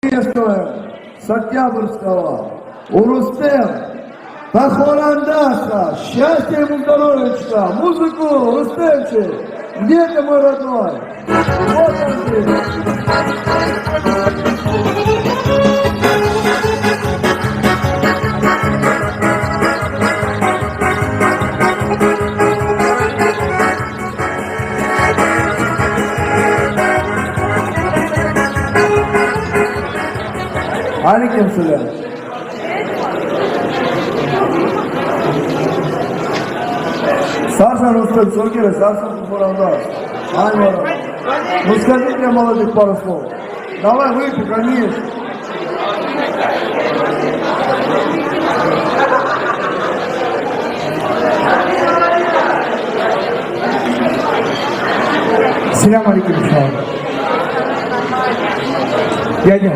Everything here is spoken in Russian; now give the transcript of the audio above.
приветствуем с Октябрьского. Урустем, Пахорандаша, счастья ему, здоровечка, музыку, Рустемчик, где ты, мой родной? Вот он здесь. Aleykümselam. Саша Рустем, Сокера, Саша Куфурандаш. Аня, ну скажи мне, молодых, пару слов. Давай выпей, конечно. Selam aleyküm. Dядя.